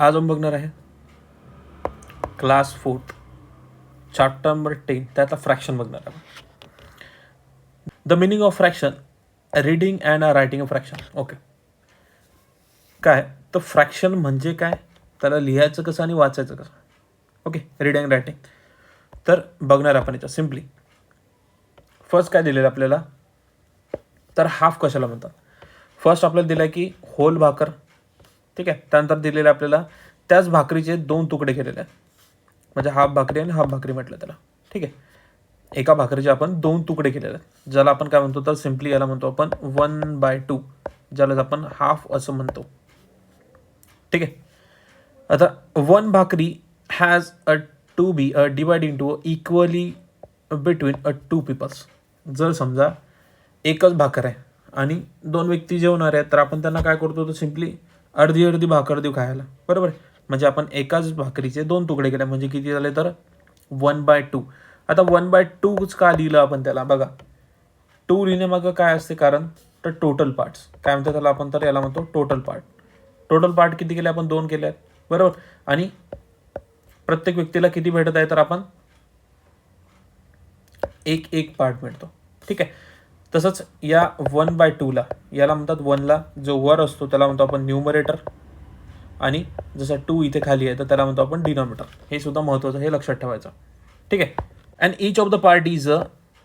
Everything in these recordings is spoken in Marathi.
आज आपण बघणार आहे क्लास 4 चॅप्टर नंबर 10 त्यातला फ्रॅक्शन बघणार आहे. The meaning of fraction, reading and writing a fraction. Okay, काय तर फ्रॅक्शन म्हणजे काय, त्याला लिहायचं कसं आणि वाचायचं कसं. Okay, reading and writing. तर बघणार आपण याच्यात सिम्पली. फर्स्ट काय दिलेलं आपल्याला, तर हाफ कशाला म्हणतात. फर्स्ट आपल्याला दिलं आहे की होल भाकर, ठीक आहे. त्यानंतर दिलेलं आपल्याला त्याच भाकरीचे 2 तुकडे केलेले आहेत, म्हणजे हाफ भाकरी आणि हाफ भाकरी म्हटलं त्याला, ठीक आहे. एका भाकरीचे आपण 2 तुकडे केलेले आहेत, ज्याला आपण काय म्हणतो, तर सिम्पली याला म्हणतो आपण 1/2, ज्याला आपण हाफ असं म्हणतो, ठीक आहे. आता 1 bhakri has to be divide into equally between 2 peoples. जर समजा एकच भाकर आहे आणि 2 व्यक्ती जेवणार आहेत, तर आपण त्यांना काय करतो, तर सिम्पली अर्धी अर्धी भाकर देऊ खायला, बरोबर आहे. म्हणजे आपण एकाच भाकरीचे 2 तुकडे केले, म्हणजे किती झाले, तर 1/2. आता 1/2 का लिहिलं आपण त्याला, बघा 2 लिहिण्यामागं काय असते कारण, तर टोटल पार्ट्स काय म्हणतात त्याला आपण, तर याला म्हणतो टोटल पार्ट. टोटल पार्ट किती केले आपण, 2 केले आहेत, बरोबर. आणि प्रत्येक व्यक्तीला किती भेटत आहे, तर आपण एक पार्ट मिळतो, ठीक आहे. तसंच या 1/2ला याला म्हणतात 1ला जो वर असतो त्याला म्हणतो आपण न्यूमरेटर, आणि जसं 2 इथे खाली आहे तर त्याला म्हणतो आपण डिनॉमिनेटर. हे सुद्धा महत्त्वाचं, हे लक्षात ठेवायचं, ठीक आहे. And each of the part is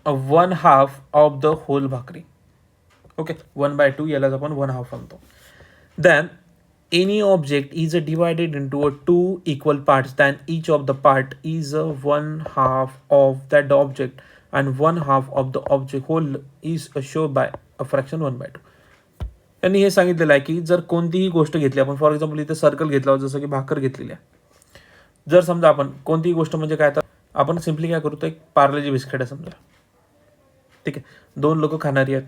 1/2 of the whole bhakri. Okay, 1/2 यालाच आपण 1/2 म्हणतो. Then any object is divided into 2 equal parts, then each of the part is 1/2 of that object, and 1/2 of the object whole is shown by a fraction 1/2. त्यांनी हे सांगितलेलं आहे की जर कोणतीही गोष्ट घेतली आपण, फॉर एक्झाम्पल इथे सर्कल घेतला, जसं की भाकर घेतलेली आहे. जर समजा आपण कोणतीही गोष्ट म्हणजे काय, तर आपण सिम्पली काय करू, तर एक पार्लेजी बिस्किट आहे समजा, ठीक आहे. 2 लोक खाणारी आहेत,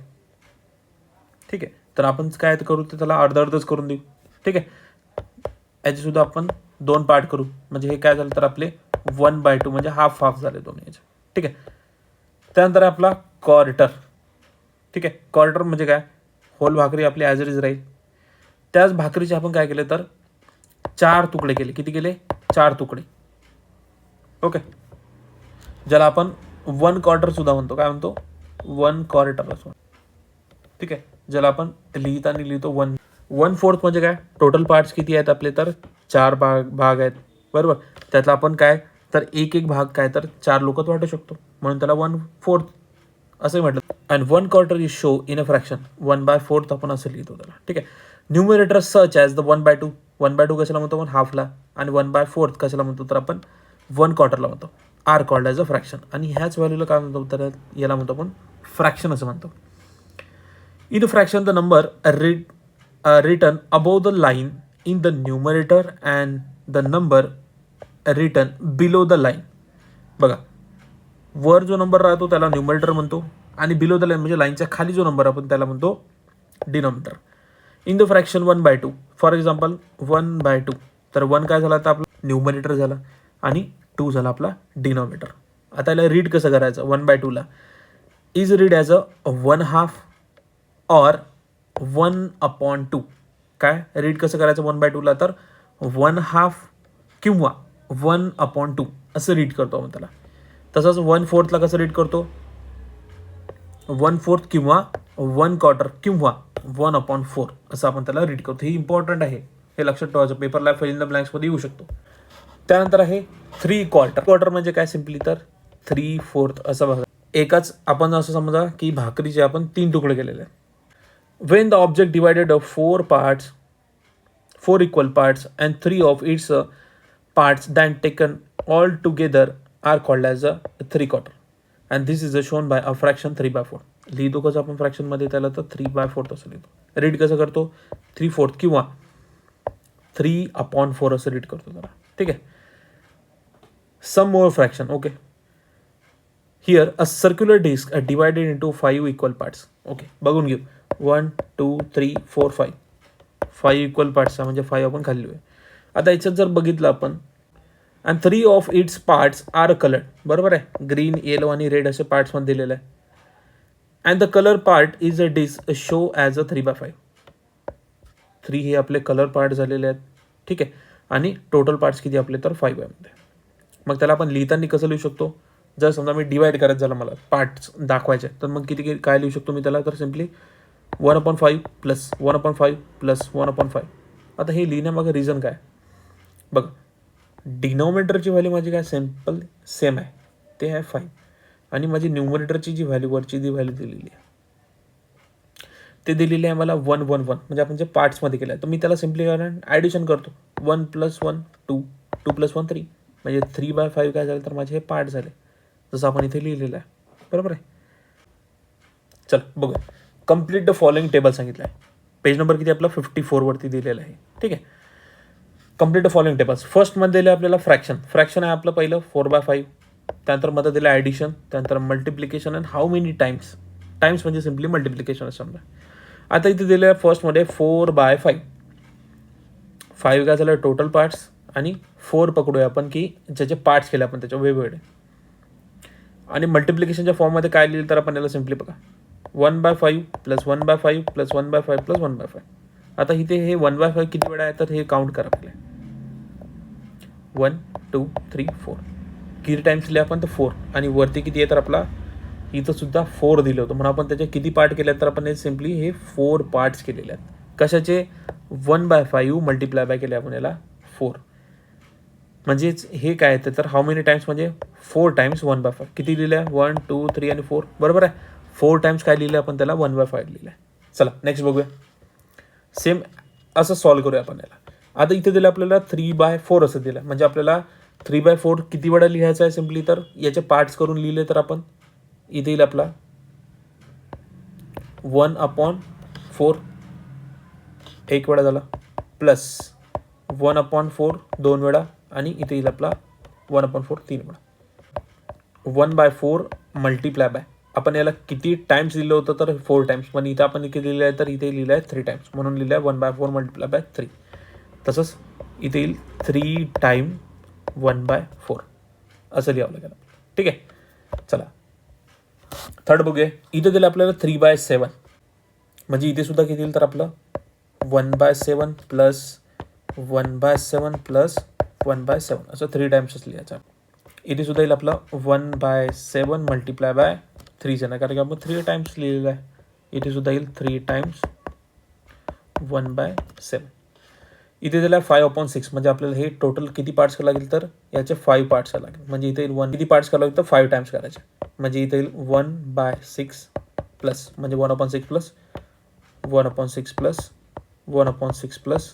ठीक आहे. तर आपण काय करू, तर त्याला अर्धच करून देऊ, ठीक आहे. याचे सुद्धा आपण 2 पार्ट करू, म्हणजे हे काय झालं, तर आपले 1/2 म्हणजे हाफ झाले दोन्ही याचे, ठीक आहे. त्यानंतर आपला क्वार्टर, ठीक आहे. क्वार्टर म्हणजे काय, होल भाकरी आपली ॲज इट इज राहील. त्याच भाकरीचे आपण काय केले, तर 4 तुकडे केले. किती केले, 4 तुकडे. ओके, ज्याला आपण 1 क्वार्टर सुद्धा म्हणतो, काय म्हणतो, 1 क्वार्टर असं, ठीक आहे. ज्याला आपण लिहितो 1/4 म्हणजे काय, टोटल पार्ट्स किती आहेत आपले, तर 4 भाग आहेत, बरोबर. त्यातला आपण काय, तर एक भाग काय, तर 4 लोकात वाटू शकतो, म्हणून त्याला 1/4 असं म्हटलं. And 1 quarter is show in a fraction 1/4 आपण असं लिहितो त्याला, ठीक आहे. Numerator such as the 1/2. 1/2 कशाला म्हणतो आपण, हाफला, आणि 1/4 कशाला म्हणतो, तर आपण 1 क्वार्टरला म्हणतो. Are called as a fraction, आणि ह्याच व्हॅल्यूला काय म्हणतो, तर याला म्हणतो आपण फ्रॅक्शन असं म्हणतो. In fraction the number written above the line in the numerator and the number written below the line. बघा, वर जो नंबर राहतो त्याला न्यूमरेटर म्हणतो, आणि बिलो द लाईन म्हणजे लाईनच्या खाली जो नंबर आपण त्याला म्हणतो denominator. In the fraction 1/2, for example 1/2, तर 1 काय झाला, तर आपला न्यूमरेटर झाला, आणि 2 झाला आपला डिनॉमिनेटर. आता याला रीड कसं करायचं, 1/2ला is read as a 1/2 or 1/2. काय रीड कसं करायचं 1/2ला, तर 1/2 किंवा 1/2 असं रीड करतो आपण त्याला. तसंच 1/4ला कसं रीड करतो, 1/4 किंवा 1 क्वार्टर किंवा 1/4 असं आपण त्याला रीड करतो. हे इम्पॉर्टंट आहे, हे लक्षात ठेवायचं, पेपरला फिल इन द ब्लँक्समध्ये येऊ शकतो. त्यानंतर आहे 3 क्वार्टर. क्वार्टर म्हणजे काय, सिम्पली तर 3/4 असं बघा. एकाच आपण असं समजा की भाकरीचे आपण 3 तुकडे केलेले आहेत. When the object divided of 4 equal parts, and 3 of its parts then taken all together are called as a 3/4, and this is shown by a fraction 3/4. लिहितो कसं आपण फ्रॅक्शनमध्ये त्याला, तर 3/4 असं लिहितो. रीड कसं करतो, 3/4 किंवा 3/4 असं रीड करतो त्याला, ठीक आहे. Some more fraction. Okay, here a circular disc divided into 5 equal parts. Okay, बघून घेऊ. 1 2 3 4 5 इक्वल पार्ट्स, म्हणजे 5 आपण खाल्ली आहे. आता याच्यात जर बघितलं आपण, and 3 of its parts are coloured, बरोबर आहे, ग्रीन येलो आणि रेड असे पार्ट्समध्ये दिलेलं आहे. And the colour part is a disc show as a 3/5. 3 हे आपले कलर पार्ट झालेले आहेत, ठीक आहे. आणि टोटल पार्ट्स किती आपले तर 5 आहे मध्ये. मग त्याला आपण लिहिताना कसं लिहू शकतो, जर समजा मी डिवाइड करायचं झालं मला पार्ट्स दाखवायचे तर मग किती काय लिहू शकतो मी त्याला, तर सिम्पली 1/5 प्लस 1/5 प्लस 1/5. आता हे लिहिण्यामागे रिझन काय बघ, डिनॉमिनेटरची व्हॅल्यू माझी काय सिम्पल सेम आहे, ते आहे 5, आणि माझी न्यूमरेटरची जी व्हॅल्यू वरची जी व्हॅल्यू दिलेली आहे ते दिलेली आहे मला 1 1 1, म्हणजे आपण जे पार्ट्समध्ये केलं आहे तर मी त्याला सिम्पली ॲडिशन करतो. 1 + 1 2, 2 + 1 3, म्हणजे 3/5 काय झालं तर माझे हे पार्ट झाले, जसं आपण इथे लिहिलेलं आहे. बरोबर आहे. चल बघूया. कंप्लीट द फॉलोइंग टेबल सांगितलं आहे. पेज नंबर किती आपला 54 वरती दिलेलं आहे. ठीक आहे. Complete the following tables. फर्स्टमध्ये दिलं आपल्याला फ्रॅक्शन आहे आपलं पहिलं 4/5, त्यानंतर मध्ये दिलं ॲडिशन, त्यानंतर multiplication and how many times. Times म्हणजे सिम्पली मल्टिप्लिकेशन समजा. आता इथे दिलं आहे फर्स्टमध्ये 4/5. 5 काय झालं टोटल पार्ट्स, आणि 4 पकडूया आपण की ज्याचे पार्ट्स केले आपण त्याच्या वेगवेगळे. आणि मल्टिप्लिकेशनच्या फॉर्ममध्ये काय लिहिलं तर आपण याला सिम्पली बघा 1/5 प्लस 1/5 प्लस 1/5 प्लस 1/5. आता इथे हे 1/5 किती वेळा आहे तर हे काउंट करा पहिले. 1 2 3 4 किती टाइम्स दिले आपण तर 4, आणि वरती किती आहे तर आपला इथं सुद्धा 4 दिलं होतं, म्हणून आपण त्याचे किती पार्ट केले तर आपण हे सिम्पली हे 4 पार्ट्स केलेले आहेत. कशाचे 1/5 मल्टिप्लाय बाय केले आपण याला 4, म्हणजेच हे काय येतं तर हाऊ मेनी टाइम्स म्हणजे 4 टाइम्स 1/5. किती लिहिलं आहे 1 2 3 आणि 4. बरोबर आहे. 4 टाइम्स काय लिहिलं आपण त्याला 1/5 लिहिलं आहे. चला नेक्स्ट बघूया. सेम असं सॉल्व्ह करूया आपण याला. आता इथे दिलं आपल्याला 3/4 असं दिलं, म्हणजे आपल्याला 3/4 किती वेळा लिहायचं आहे सिम्पली तर याचे पार्ट्स करून लिहिले तर आपण इथे येईल आपला 1/4 एक वेळा झाला, प्लस 1/4 2 वेळा, आणि इथे येईल आपला 1/4 3 वेळा. 1/4 मल्टिप्लाय बाय आपण याला किती टाइम्स लिहिलं होतं तर 4 टाइम्स, पण इथं आपण इथे लिहिलं आहे तर इथे लिहिलं आहे 3 टाइम्स, म्हणून लिहिलं आहे 1/4 मल्टिप्लाय बाय 3. तसंच इथे येईल 3 टाइम 1/4 असं लिहावं लागेल. ठीक आहे. चला थर्ड बघूया. इथे दिलं आपल्याला 3/7, म्हणजे इथे सुद्धा किती येईल तर आपलं 1/7 प्लस 1/7 प्लस 1/7 असं 3 टाइम्सच लिहायचं. इथे सुद्धा येईल आपलं 1/7 मल्टिप्लाय बाय 3 आहे, कारण की आपण 3 टाइम्स लिहिलेलं आहे. इथे सुद्धा येईल 3 टाइम्स 1/7. इथे दिलं आहे 5/6, म्हणजे आपल्याला हे टोटल किती पार्ट्स करावं लागेल तर याचे 5 पार्ट्स करावं लागेल. म्हणजे इथे येईल 1 किती पार्ट्स करावं लागेल तर 5 टाइम्स करायचे, म्हणजे इथे येईल 1/6 प्लस म्हणजे 1/6 plus 1/6 plus 1/6 plus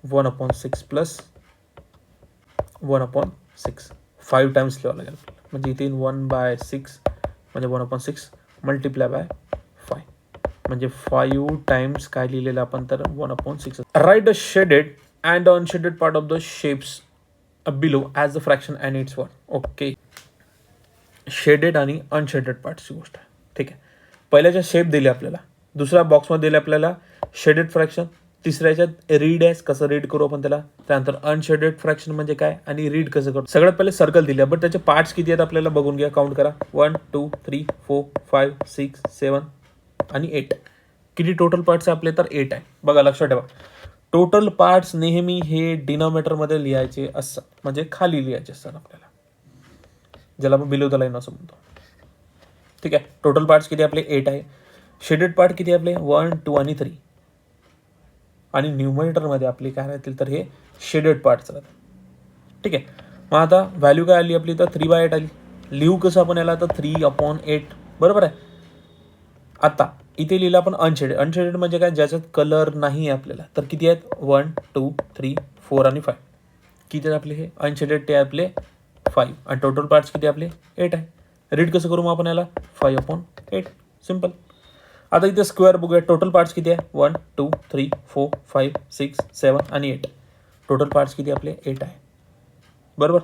1/6 plus 1/6 5 times लिहावं लागेल. म्हणजे इथे 1/6 म्हणजे 1/6 मल्टिप्लाय बाय 5, म्हणजे 5 टाइम्स काय लिहिलेलं आपण तर 1/6. Write the shaded and unshielded part of the shapes below as the fraction and it's one. Okay, shaded आणि अनशेडेड पार्टची गोष्ट आहे. ठीक आहे. पहिल्याच्या शेप दिले आपल्याला, दुसऱ्या बॉक्समध्ये दिले आपल्याला शेडेड फ्रॅक्शन, तिसऱ्याच्यात रीड आहे कसं रीड करू आपण त्याला, त्यानंतर अनशेडेड फ्रॅक्शन म्हणजे काय आणि रीड कसं करू. सगळ्यात पहिले सर्कल दिले, बट त्याचे पार्ट्स किती आहेत आपल्याला बघून घ्या, काउंट करा. 1 2 3 4 5 6 7 आणि 8. किती टोटल पार्ट्स आहे आपले तर 8 आहे. बघा लक्षात ठेवा, टोटल पार्ट्स नेहमी हे डिनॉमिनेटरमध्ये लिहायचे असतात, म्हणजे खाली लिहायचे असतात आपल्याला, ज्याला आपण बिलो द लाईन असं म्हणतो. ठीक आहे. टोटल पार्ट्स किती आपले 8 आहे. शेडेड पार्ट किती आपले 1 2 आणि 3, आणि न्यूमरेटरमध्ये आपले काय राहतील तर हे शेडेड पार्ट्स राहतात. ठीक आहे. मग आता व्हॅल्यू काय आली आपली तर 3/8 आली. लिहू कसं आपण याला तर 3/8. बरोबर आहे. आता इथे लिहिलं आपण अनशेडेड. अनशेडेड म्हणजे काय, ज्याच्यात कलर नाही आहे आपल्याला, तर किती आहेत 1 2 3 4 आणि 5. किती आहेत आपले हे अनशेडेड ते आपले 5, आणि टोटल पार्ट्स किती आपले 8 आहे. रीड कसं करू मग आपण याला 5/8 सिम्पल. आता इथे स्क्वेअर बघूया. टोटल पार्ट्स किती आहे 1 2 3 4 5 6 7 आणि 8. टोटल पार्ट्स किती आपले 8 आहे. बरोबर.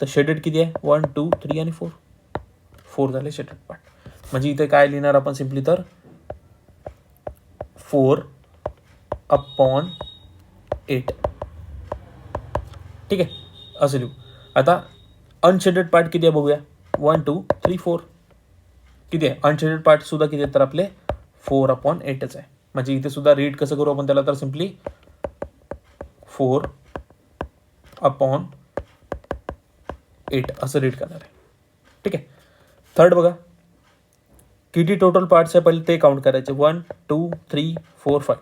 तर शेडेड किती आहे 1 2 3 आणि 4. 4 झाले शेडेड पार्ट. म्हणजे इथे काय लिहिणार आपण सिम्पली तर 4/8. ठीक आहे, असं लिहू. आता अनशेडेड पार्ट किती आहे बघूया. 1 2 3 4 किती आहे. अनशेडेड पार्ट सुद्धा किती आहेत तर आपले 4/8च आहे. म्हणजे इथे सुद्धा रीड कसं करू आपण त्याला तर सिम्पली 4 अपॉन 8 असं रीड करणार आहे. ठीक आहे. थर्ड बघा, किती टोटल पार्ट्स आहे पहिले ते काउंट करायचे. 1 2 3 4 5.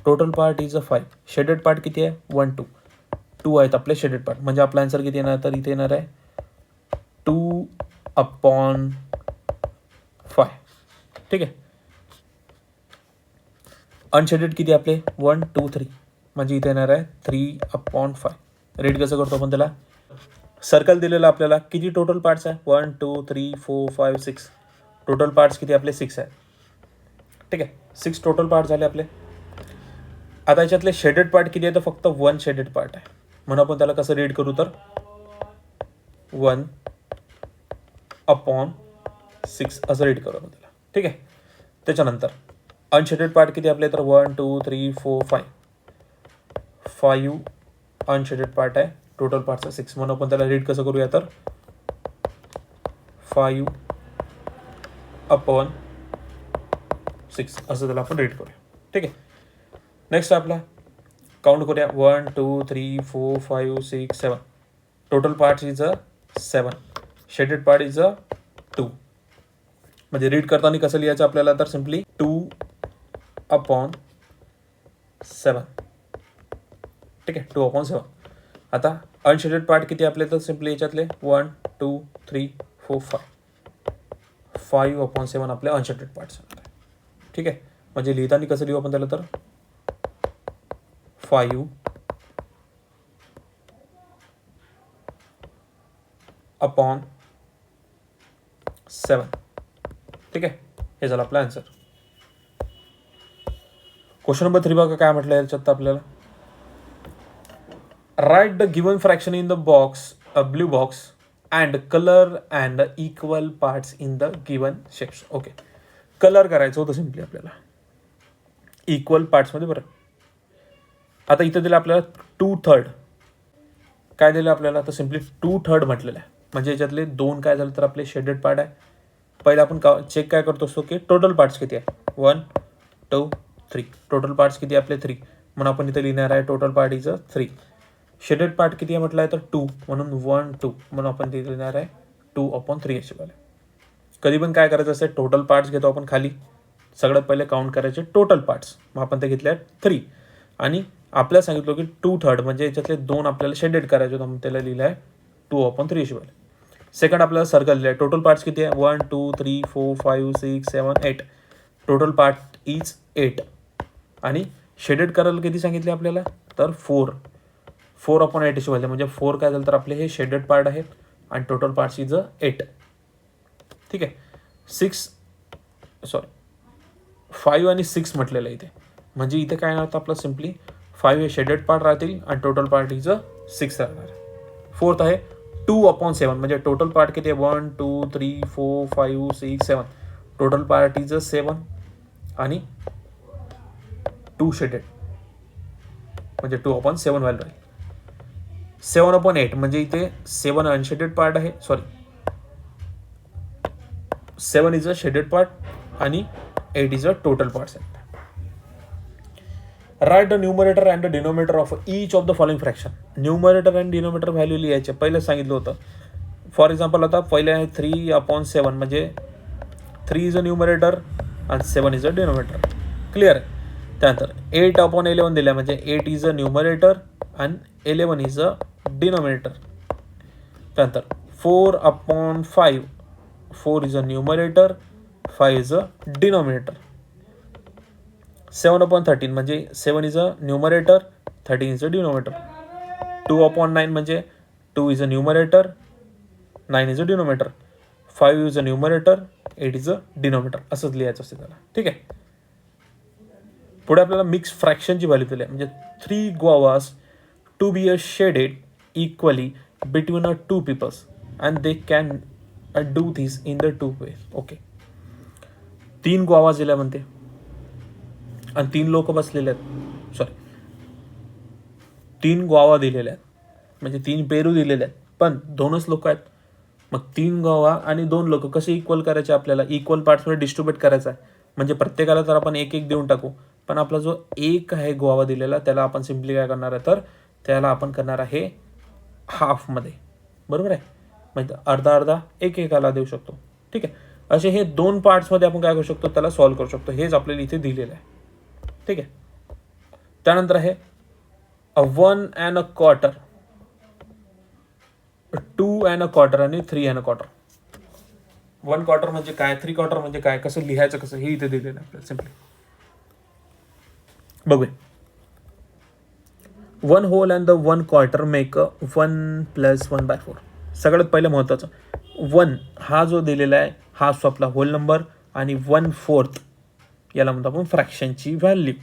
Total part is 5. Shaded part किती आहे? 1 2. 2 आहेत आपले शेडेड पार्ट. म्हणजे आपला आन्सर किती येणार? तर इथे येणार आहे 2 अपॉन 5. ठीक आहे. अनशेडेड किती आपले? 1 2 3. म्हणजे इथे येणार आहे 3 अपॉन 5. रीड कसं करतो आपण त्याला? सर्कल दिलेलं आपल्याला. किती टोटल पार्ट्स आहे? 1 2 3 4 5 6. टोटल पार्ट्स किती आपले? 6 आहे. ठीक आहे. 6 टोटल पार्ट झाले आपले. आता याच्यातले शेडेड पार्ट किती आहे? तर फक्त 1 शेडेड पार्ट आहे. म्हणून आपण त्याला कसं रीड करू? तर 1 अपॉन 6 असं रीड करू आपण त्याला. ठीक आहे. त्याच्यानंतर अनशेडेड पार्ट किती आपले? तर 1 2 3 4 5. 5 अनशेडेड पार्ट आहे. टोटल पार्टचा 6. म्हणून आपण त्याला रीड कसं करूया? तर 5 अपॉन 6 असं त्याला आपण रीड करूया. ठीक आहे. नेक्स्ट आपला काउंट करूया. 1 2 3 4 5 6 7. Total part is 7. Shaded part is 2. म्हणजे रीड करताना कसं लिहायचं आपल्याला? तर सिम्पली 2 अपॉन 7. ठीक आहे. 2 अपॉन 7. आता अनशेडेड पार्ट किती आपले? तर सिम्पली याच्यातले 1 2 3 4 5. 5 अपॉन 7 आपले अनशेडेड पार्ट्स. ठीक आहे. म्हणजे लिहिताना कसं लिहू आपण त्याला? तर 5 अपॉन 7. ठीक आहे. हे झालं आपलं आन्सर. क्वेश्चन नंबर 3 बघा काय म्हटलं याच्यात आपल्याला. Write the given fraction in the box, blue box, and colour and equal parts in the given shapes. Okay. Colour करायचं होतं सिम्पली आपल्याला इक्वल पार्ट्समध्ये. बरं, आता इथं दिलं आपल्याला 2/3. काय दिलं आपल्याला? तर सिम्पली 2/3 म्हटलेलं आहे. म्हणजे याच्यातले 2 काय झालं? तर आपले शेडेड पार्ट आहे. पहिला आपण चेक काय करतो असतो की टोटल पार्ट्स किती आहे? 1 2 3. टोटल पार्ट्स किती आपले? 3. म्हणून आपण इथे लिहिणार आहे total part is 3. Shaded part किती आहे म्हटलं आहे? तर 2. म्हणून 1 2. म्हणून आपण तिथे लिहिणार आहे 2 अपॉन 3 असे वाले. कधी पण काय करायचं असेल, टोटल पार्ट्स घेतो आपण खाली. सगळ्यात पहिले काउंट करायचे टोटल पार्ट्स. मग आपण ते घेतले आहेत 3. आणि आपल्याला सांगितलं की 2/3 म्हणजे याच्यातले 2 आपल्याला शेडेड करायचे होते. त्याला लिहिलं आहे 2 अपॉन 3 असे वाले. सेकंड आपल्याला सर्कल दिलं आहे. टोटल पार्ट्स किती आहे? 1 2 3 4 5 6 7 8. Total part is 8. आणि शेडेड करायला किती सांगितले आपल्याला? तर 4 अपॉन 8 असे वाले. म्हणजे 4 काय झालं? तर आपले हे शेडेड पार्ट आहेत. आणि टोटल पार्ट्स इज 8. ठीक आहे. 5 आणि 6 म्हटलेलं आहे इथे. म्हणजे इथे काय राहतं आपलं? सिम्पली 5 हे शेडेड पार्ट राहतील आणि टोटल पार्ट इज 6 राहणार. फोर्थ आहे 2 अपॉन 7. म्हणजे टोटल पार्ट किती आहे? 1 2 3 4 5 6 7. टोटल पार्ट इज 7 आणि 2 शेडेड म्हणजे 2 अपॉन 7 व्हॅल्यू राहील. 7 अपॉन 8 म्हणजे इथे 7 अनशेडेड पार्ट आहे. 7 इज अ शेडेड पार्ट आणि 8 इज अ टोटल पार्ट्स आहेत. Write the numerator and the denominator of each of the following fraction. Numerator आणि डिनोमिनेटर व्हॅल्यू लिहायचे. पहिलं सांगितलं होतं. फॉर एक्झाम्पल आता पहिले आहे 3 अपॉन 7. म्हणजे 3 इज अ न्यूमरेटर आणि 7 इज अ डिनोमिनेटर. क्लिअर आहे. त्यानंतर 8 अपॉन 11 दिलं म्हणजे 8 इज अ न्यूमरेटर आणि 11 इज अ डिनोमिनेटर. त्यानंतर 4 upon 5. 4 is a numerator, 5 is a denominator. 7 upon 13 म्हणजे 7 is a numerator, 13 is a denominator. 2 upon 9 म्हणजे 2 is a numerator, 9 is a denominator. 5 is a numerator, 8 is a denominator. असंच लिहायचं असते त्याला. ठीक आहे. पुढे आपल्याला मिक्स फ्रॅक्शनची व्हॅल्यू दिली आहे. म्हणजे 3 guavas to be a shared equally between a 2 peoples and they can do this in the 2 ways. Okay. 3 guavas दिल्या म्हणते आणि 3 लोक बसलेले आहेत. 3 guava दिलेले आहेत. म्हणजे 3 पेरू दिलेले आहेत. पण 2च लोक आहेत. मग 3 guava आणि 2 लोक कसे इक्वल करायचे? आपल्याला इक्वल पार्ट्समध्ये डिस्ट्रीब्यूट करायचा आहे. म्हणजे प्रत्येकाला तर आपण एक देऊन टाकू. पण आपला जो एक आहे गुआवा दिलेला त्याला आपण सिम्पली काय करणार आहे? तर त्याला आपण करणार आहे हाफमध्ये, बरोबर आहे. म्हणजे अर्धा अर्धा एकेकाला देऊ शकतो. ठीक आहे. असे हे 2 पार्ट्समध्ये आपण काय करू शकतो, त्याला सॉल्व्ह करू शकतो. हेच आपल्याला इथे दिलेलं आहे. ठीक आहे. त्यानंतर आहे 1 and a quarter, 2 and a quarter आणि 3 and a quarter. 1 क्वार्टर म्हणजे काय, 3 क्वार्टर म्हणजे काय, कसं लिहायचं कसं, हे इथे दिलेलं आहे आपल्याला सिम्पली. बघूया. 1 whole and the 1 quarter make 1 + 1/4. सगळ्यात पहिलं महत्त्वाचं, 1 हा जो दिलेला आहे हा असतो आपला होल नंबर आणि 1/4 याला म्हणतो आपण फ्रॅक्शनची व्हॅल्यू.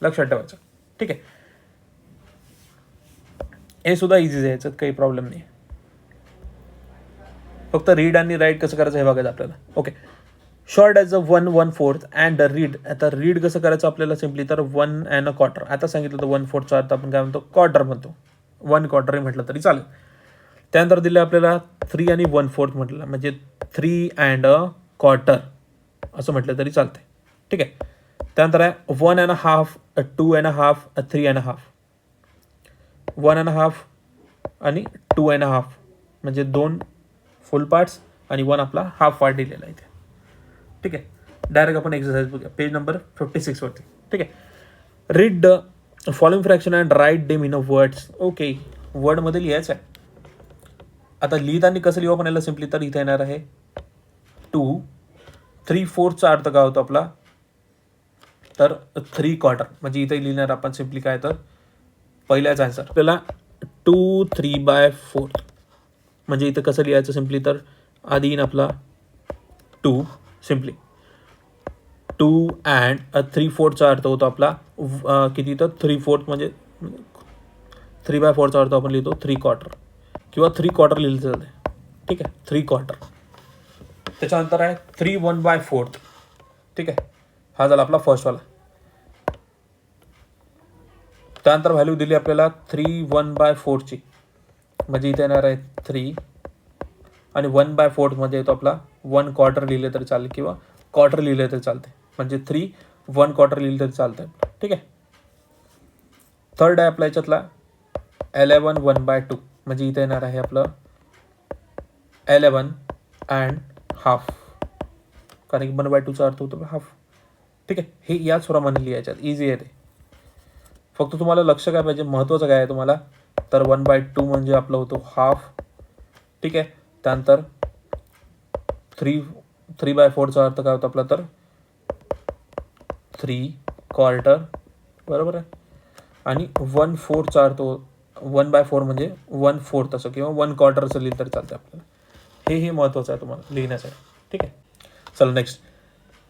लक्षात ठेवायचं. ठीक आहे. हे सुद्धा इझी आहे, याच्यात काही प्रॉब्लेम नाही. फक्त रीड आणि राईट कसं करायचं हे बघायचं आपल्याला. Okay. Short as a 1/4 and read. आता रीड कसं करायचं आपल्याला सिम्पली, तर 1 and a quarter. आता सांगितलं तर 1/4चा अर्थ आपण काय म्हणतो, क्वार्टर म्हणतो. 1 क्वार्टर म्हटलं तरी चालेल. त्यानंतर दिलं आपल्याला 3 आणि 1/4 म्हटलं, म्हणजे 3 and a quarter असं म्हटलं तरी चालतंय. ठीक आहे. त्यानंतर आहे 1 and a half, 2 and a half, 3 and a half. 1 and a half आणि 2 and a half म्हणजे 2 फुल पार्ट्स आणि 1 आपला हाफ पार्ट दिलेला आहे इथे. ठीक आहे. डायरेक्ट आपण एक्सरसाइज बघूया पेज नंबर 56 वरती. ठीक आहे. Read the following fraction and write them in a words. Okay. वर्डमध्ये लिहायचं आहे. आता लिहिताना कसं लिहू आपण याला सिम्पली, तर इथे येणार आहे 2 3/4चा अर्थ काय होतो आपला, तर 3 क्वार्टर. म्हणजे इथे लिहिणार आपण सिम्पली काय, तर पहिल्याच आन्सर आपल्याला 2 3/4. म्हणजे इथं कसं लिहायचं सिम्पली, तर आधी येईन आपला 2 सिम्पली 2 अँड 3/4चा अर्थ होतो आपला किती, तर 3/4 म्हणजे 3/4चा अर्थ आपण लिहितो 3 क्वार्टर किंवा 3 क्वार्टर लिहिलं जाते. ठीक आहे. 3 क्वार्टर. त्याच्यानंतर आहे 3 1/4. ठीक आहे. हा झाला आपला फर्स्टवाला. त्यानंतर व्हॅल्यू दिली आपल्याला 3 1/4ची, म्हणजे इथे येणार आहे 3 आणि 1/4 मध्ये येतो आपला 1 क्वार्टर लिहिले तरी चालेल किंवा क्वार्टर लिहिले तरी चालते. म्हणजे 3 1 क्वार्टर लिहिले तरी चालतंय. ठीक आहे. थर्ड आहे आपला याच्यातला 11 1/2. म्हणजे इथे येणार आहे आपलं 11 and हाफ, कारण की 1/2चा अर्थ होतो हाफ. ठीक आहे. हे याच प्रमाणे लिहायच्यात, इझी आहे ते. फक्त तुम्हाला लक्ष काय पाहिजे, महत्त्वाचं काय आहे तुम्हाला, तर 1/2 म्हणजे आपलं होतो हाफ. ठीक आहे. त्यानंतर 3/4चा अर्थ काय होतो आपला, तर 3 क्वार्टर, बरोबर आहे. आणि 1/4चा अर्थ 1/4 म्हणजे 1/4 असं किंवा 1 क्वार्टर असं लिहिलं तरी चालतं आपल्याला. हे महत्त्वाचं आहे तुम्हाला लिहिण्यासाठी. ठीक आहे. चला next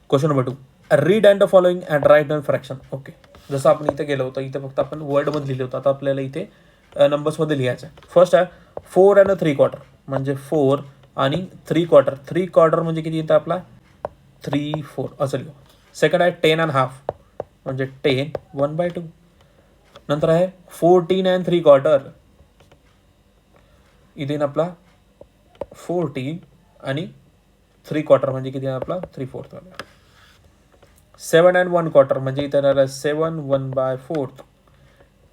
question number 2. Read and the following and write down fraction. Okay. जसं आपण इथे गेलो होतो, इथे फक्त आपण वर्डमध्ये लिहिलं होतं. आता आपल्याला इथे नंबर्समध्ये लिहायचं आहे. फर्स्ट आहे 4 and 3/4. म्हणजे 4 आणि 3 क्वार्टर. 3 क्वार्टर म्हणजे किती येतं आपला, 3/4 असं लिहू. सेकंड आहे 10 and half. म्हणजे 10 1/2. नंतर आहे 14 and 3/4. इथे आपला 14 आणि 3/4 म्हणजे किती आहे आपला 3/4. 7 and 1/4 म्हणजे इथे येणार आहे 7 1/4.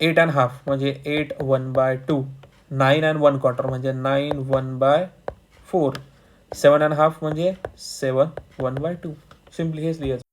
8 and half म्हणजे 8 1/2. 9 and 1/4 म्हणजे 9 1/4. 7 and half म्हणजे 7 1/2. सिम्पली हेच लिहायचं.